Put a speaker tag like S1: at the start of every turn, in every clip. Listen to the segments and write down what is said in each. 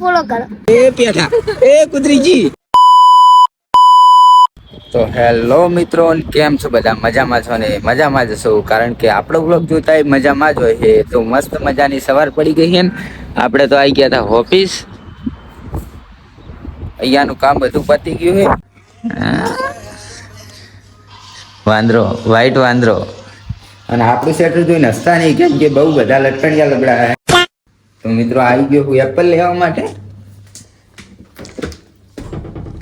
S1: Follow કરો.
S2: એ પેઠા એ કુતરીજી. તો hello મિત્રો, કેમ છો બધા? મજામાં છો ને? મજામાં જ છો, કારણ કે આપણો બ્લોગ જોતા મજામાં જ હોય છે. તો મસ્ત મજાની સવાર પડી ગઈ છે ને આપણે તો આવી ગયા હતા ઓફિસ. અહીંયાનું કામ બધું પતી ગયું છે. વાંદરો, વ્હાઈટ વાંદરો. અને આપણું શેટર જોઈને હસતા નહીં, કેમ કે બહુ બધા લટકણિયા લગડા. તો મિત્રો આવી ગયો હું એપલ લેવા માટે.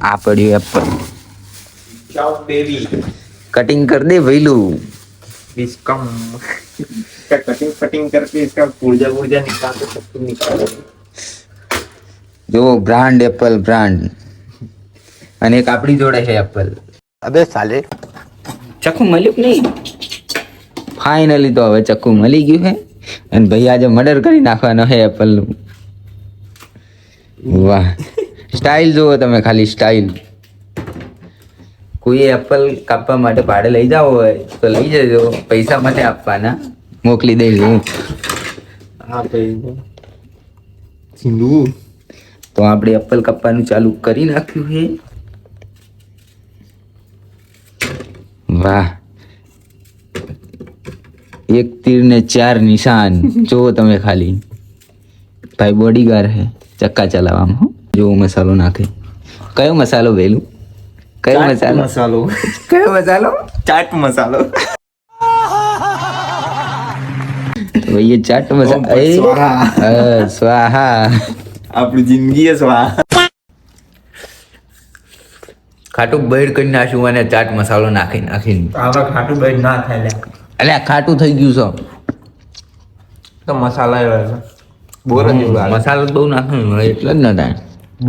S2: આ પડ્યું એપલ. कटिंग कर दे भैलू.
S3: इसका कटिंग करके इसका पुर्जा निकाल दो, सब कुछ निकाल दो.
S2: जो ब्रांड एप्पल ब्रांड અને એક આપણી જોડે છે એપલ.
S3: अबे साले
S2: ચક્કુ મળ્યું કે નહીં? ફાઇનલી તો હવે ચક્કુ મળી ગયું છે અને ભાઈ આજે મર્ડર કરી નાખવાનો છે એપલનું. વાહ, સ્ટાઇલ જુઓ તમે, ખાલી સ્ટાઇલ. કોઈ એપલ કાપવા માટે ભાડે લઈ જાવ હોય તો લઈ જજો, પૈસા મને આપવાના, મોકલી દઈશું.
S3: हाँ भाई सिंधु
S2: તો આપણે એપલ કાપવાનું ચાલુ કરી નાખ્યું છે. વાહ, એક તીર ને ચાર નિશાન. જુઓ તમે ખાલી, ભાઈ બોડીગાર્ડ હે ચક્કા ચલાવવામાં. જો મસાલો નાખે. કયો મસાલો વેલું? કયો મસાલો?
S3: मसालो
S2: કયો મસાલો?
S3: चाट मसालो.
S2: તો ये ચાટ મસાલો.
S3: ઓમ સ્વાહા.
S2: સ્વાહા.
S3: આપણી જિંદગી है स्वाहा.
S2: ખાટું બૈર કરી નાખ્યું અને ચાટ મસાલો નાખીને.
S3: આવા ખાટું ભાઈ ના થાય લે.
S2: અલ્યા ખાટું થઈ ગયું છે.
S3: તો મસાલા એવા બોરા જેવું આવે.
S2: મસાલો બહુ નાખવાનો એટલે જ ન થાય.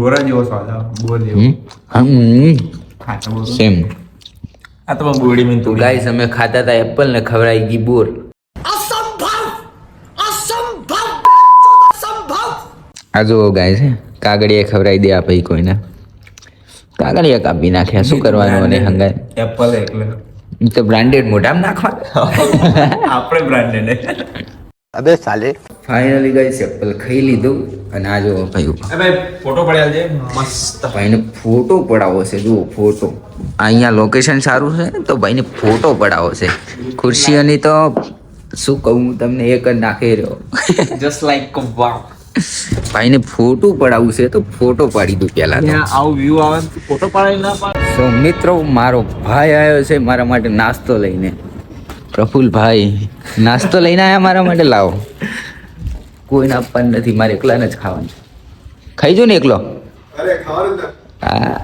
S3: બોરા જેવો સ્વાદ આવે. બોર જેવો ખાટા બોર.
S2: સેમ.
S3: આ તો બોડી में
S2: તો ગાઈસ અમે ખાતા હતા એપલ ને ખવડાઈ ગઈ બોર. આ જુઓ ગાઈસ, કાગળિયા ખવડાવી દે આ ભાઈ કોઈને. કાગળિયા કાપી નાખ્યા, શું કરવાનું? અને હંગાય
S3: એપલ એટલે
S2: તો બ્રાન્ડેડ મોઢામાં નાખવા.
S3: આપણે બ્રાન્ડેડ હે. અબે સાલે.
S2: ફાઇનલી ગાઈસ એપલ ખાઈ લીધું અને આ જો ભાઈ
S3: અબે ફોટો પડ્યા છે મસ્ત.
S2: ભાઈને ફોટો પડાવો છે. જુઓ ફોટો. અહીંયા લોકેશન સારું છે તો ભાઈને ફોટો પડાવો છે. ખુરશીઓની તો શું કહું તમને, એક જ નાખી રહ્યો.
S3: જસ્ટ લાઈક વાવ.
S2: ભાઈને ફોટો પડાવવું છે તો ફોટો પાડી દઉં પહેલા તો.
S3: આવું વ્યૂ આવે તો ફોટો પાડી ના પાડે.
S2: તો મિત્રો મારો ભાઈ આવ્યો છે મારા માટે નાસ્તો લઈને. પ્રફુલ ભાઈ નાસ્તો લઈને આવ્યા મારા માટે. લાવો, કોઈને આપવાનું નથી, મારે એકલાને જ ખાવાનું. ખાઈ જો ને એકલો. હા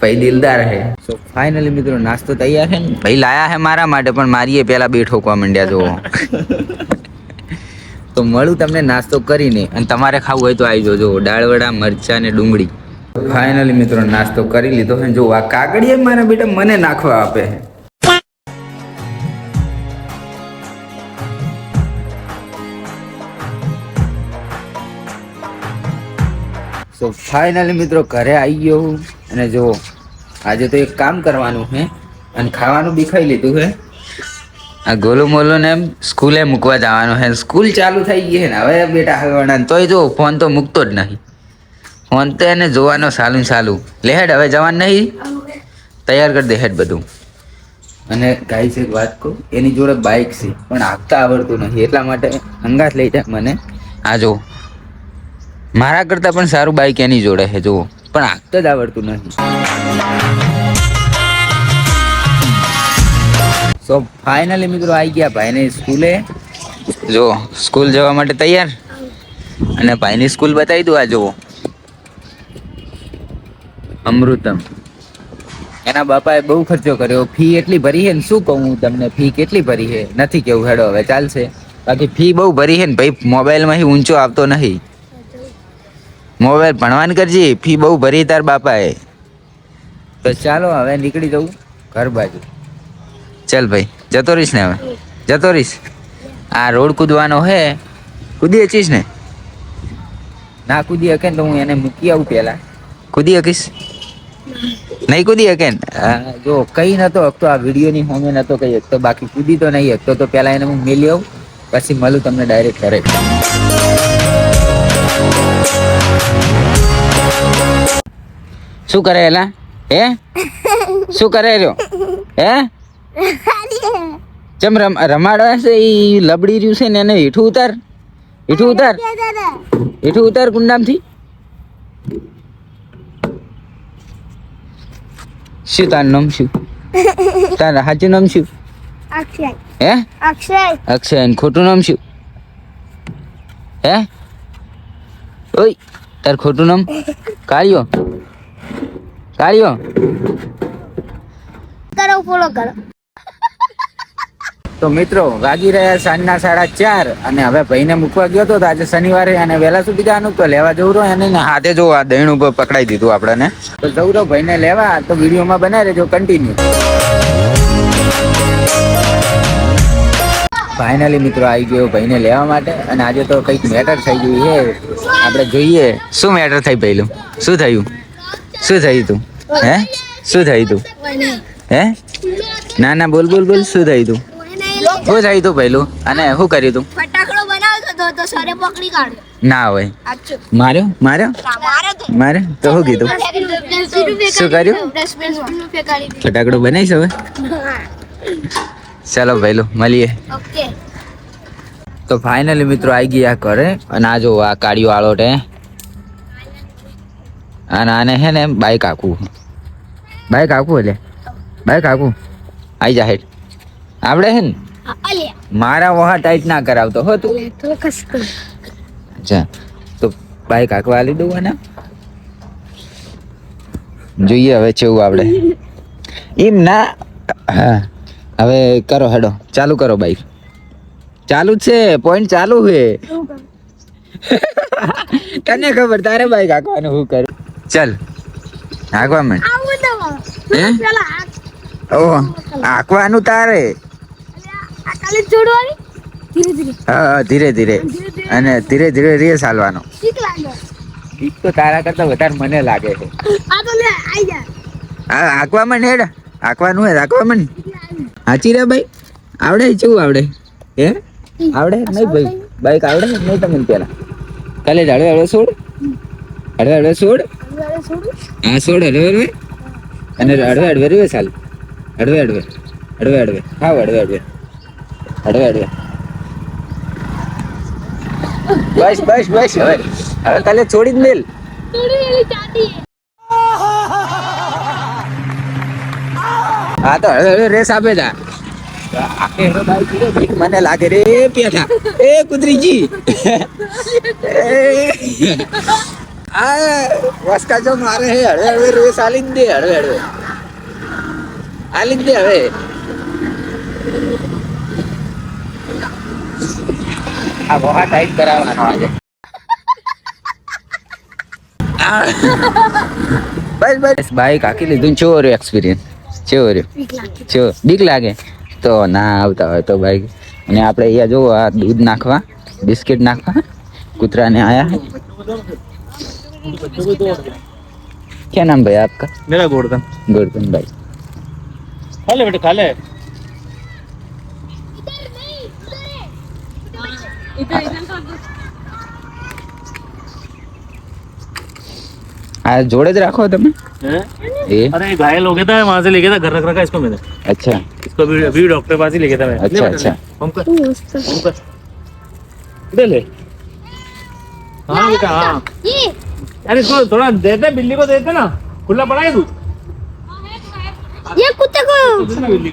S2: ભાઈ દિલદાર હે. સો ફાઇનલી મિત્રો નાસ્તો તૈયાર છે ને ભાઈ લાયા હે મારા માટે, પણ મારીએ પેલા બે ઠોકવા માંડ્યા. જુઓ તો મળું તમને નાસ્તો કરીને, અને તમારે ખાવું હોય તો આવી જોજો. દાળવડા, મરચા ને ડુંગળી. ફાઇનલી મિત્રો નાસ્તો કરી લીધો છે. જો આ કાગળિયા મારા બેટા મને નાખવા આપે છે. સો ફાઇનલી મિત્રો ઘરે આવી ગયો હું અને જો આજે તો એક કામ કરવાનું છે અને ખાવાનું બી ખાઈ લીધું છે. આ ગોલો મોલો ને એમ સ્કૂલે મૂકવા જવાનું છે. સ્કૂલ ચાલુ થઈ ગઈ છે ને હવે બેટા હલવાના. તોય જો ફોન તો મૂકતો જ નહીં. ફોન તો એને જોવાનો સાલું સાલું. લે હેડ હવે જવાનું નહીં, તૈયાર કરી દે હેડ બધું. અને ગાઈસ એક વાત કહું, એની જોડે બાઇક છે પણ હાંકતા આવડતું નથી, એટલા માટે હંગાત લઈ જાય મને. આ જો મારા કરતાં પણ સારું બાઇક એની જોડે છે જુઓ, પણ હાંકતા જ આવડતું નથી. સો ફાઇનલી મિત્રો આવી ગયા ભાઈને સ્કૂલે. જો સ્કૂલ જવા માટે તૈયાર. અને ભાઈની સ્કૂલ બતાવી દઉં. આ જુઓ અમૃતમ. એના બાપાએ બહુ ખર્ચો કર્યો. ફી એટલી ભરી છે ને શું કહું હું તમને, ફી કેટલી ભરી છે નથી કેવું. હેડો હવે ચાલશે. બાકી ફી બહુ ભરી છે ને ભાઈ, મોબાઈલમાંથી ઊંચો આવતો નહીં. મોબાઈલ ભણવાનું કરજે, ફી બહુ ભરી તાર બાપાએ. તો ચાલો હવે નીકળી જવું ઘર બાજુ. ચાલ ભાઈ જતો રહીશ ને, હવે જતો રહીશ. આ રોડ કૂદવાનો હે, કૂદી હકીશ ને? ના કૂદી હકે ને તો હું એને મૂકી આવું પહેલા. કૂદી હકીશ? નહીં કૂદી હકે ને? જો કઈ નતો હકતો, આ વિડીયોની હોમે નતો કઈ હકતો, બાકી કૂદી તો નહીં હકતો. તો પહેલા એને હું મેલી આવું, પછી મળું તમને ડાયરેક્ટ ઘરે. શું કરે એલા હે શું કરે રહ્યો હે ચમ રમાડવા છે ઈ લબડી રહ્યું છે ને એને હેઠું ઉતાર હેઠું ઉતાર કુંડામથી શું તારું નામ શું તારા સાચું નામ શું હે અક્ષય અને ખોટું નામ શું હે ઓય તાર ખોટું નામ કાળિયો
S1: કરો ફોલો કરો.
S2: તો મિત્રો વાગી રહ્યા સાંજના 4:30 અને હવે ભાઈને મૂકવા ગયો તો આજે શનિવારે અને વહેલા સુધી જવાનું તો લેવા જવું રહ્યો એને ને હાથે જો આ દહીં ઉપર પકડાઈ દીધું આપણને તો જવું રહ્યો ભાઈને લેવા તો વિડીયોમાં બનાવી રહેજો કન્ટિન્યુ. ફાઇનલી મિત્રો આવી ગયો ભાઈને લેવા માટે અને આજે તો કંઈક મેટર થઈ ગયું છે આપણે જોઈએ શું મેટર થઈ પહેલું શું થયું તું હે શું થયું તું હે ના બોલ શું થયું તું પહેલું અને શું કર્યું તું
S1: ફટાકડો બનાવતો તો સરે પકડી કાઢ્યો.
S2: ના હોય
S1: આછું
S2: માર્યો તો શું કીધું શું કર્યું ફટાકડો બનાવીશ હવે ચાલો પહેલું મળીએ.
S1: ઓકે
S2: તો ફાઇનલી મિત્રો આવી ગયા ઘરે અને આ જો આ કાળિયો આળો છે અને આને હે ને બાઈક આખું એટલે બાઈક આખું આવી જા હેઠ આવડે હે ને મારા વહા ટાઈટ ના કરાવતો હો તું અચ્છા તો બાઈક આખવા આલી દઉં અને જોઈએ હવે કેવું આવડે એમ ના હા હવે કરો હેડો ચાલુ કરો બાઈક ચાલુ જ છે પોઈન્ટ ચાલુ છે તને ખબર તારે બાઈક આખવાનું હું કરું ચાલ આખવા માંડ ઓહ આખવાનું તારે હા ધીરે ધીરે અને ધીરે ધીરે રેસ હાલવાનો બીક તો તારા કરતા વધારે મને લાગે છે હા આખવા માંડ હેડ આખવાનું હે આખવા માંડ હાચી રે ભાઈ આવડે કેવું આવડે હે આવડે નહીં ભાઈ બાઈક આવડે નહીં તમને પેલા કાલે હળવે છોડ હા છોડ હળવે અને હળવે રે ચાલ હળવે હા હળવે બસ હવે કાલે છોડી જ મેલ હા તો હળવે રેસ આપે તા મને લાગે રે પેઠા એ કુતરીજી આ વસ્કા જો મારે હે હળવે રેસ આલી જ દે હળવે હવે આ વહા ટાઈટ કરાવવાનો આજે બસ બાઈક આખી લીધું ચેવો રહ્યો એક્સપિરિયન્સ ચેવો બીક લાગે તો ના આવતા હોય તો બાઈક અને આપણે અહીંયા જો આ દૂધ નાખવા બિસ્કિટ નાખવા કૂતરાને આયા क्या नाम भैया आपका
S3: मेरा गोवर्धन
S2: भाई
S3: खा ले बेटा खा ले
S2: આ જોડે જ રાખો તમે ये
S3: अरे घायल हो गया था वहां से लेके था घर रख रखा इसको मैंने
S2: अच्छा
S3: इसको भी डॉक्टर के पास ही लेके था मैं
S2: अच्छा
S3: हम कर दे ले हाँ बेटा हाँ अरे इसको थोड़ा देते बिल्ली को देते ना खुला पड़ा है दूध
S1: ये कुत्ते को
S3: बिल्ली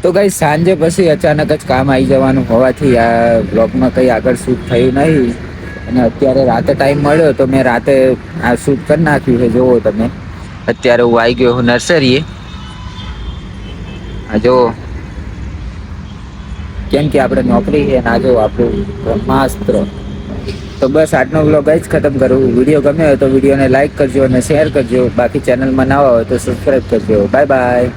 S2: તો ગાઈ સાંજે પછી અચાનક જ કામ આવી જવાનું હોવાથી આ બ્લોગમાં કંઈ આગળ શૂટ થયું નહીં અને અત્યારે રાતે ટાઈમ મળ્યો તો મેં રાતે આ શૂટ કરી નાખ્યું છે જુઓ તમે અત્યારે હું આવી ગયો હું નર્સરીએ આ જો કેમ કે આપણે નોકરી છે ને આ જો આપણું બ્રહ્માસ્ત્ર તો બસ આજનો વ્લોગ જ ખતમ કરું વિડીયો ગમ્યો હોય તો વિડીયોને લાઈક કરજો અને શેર કરજો બાકી ચેનલમાં નવા હોય તો સબસ્ક્રાઈબ કરજો બાય બાય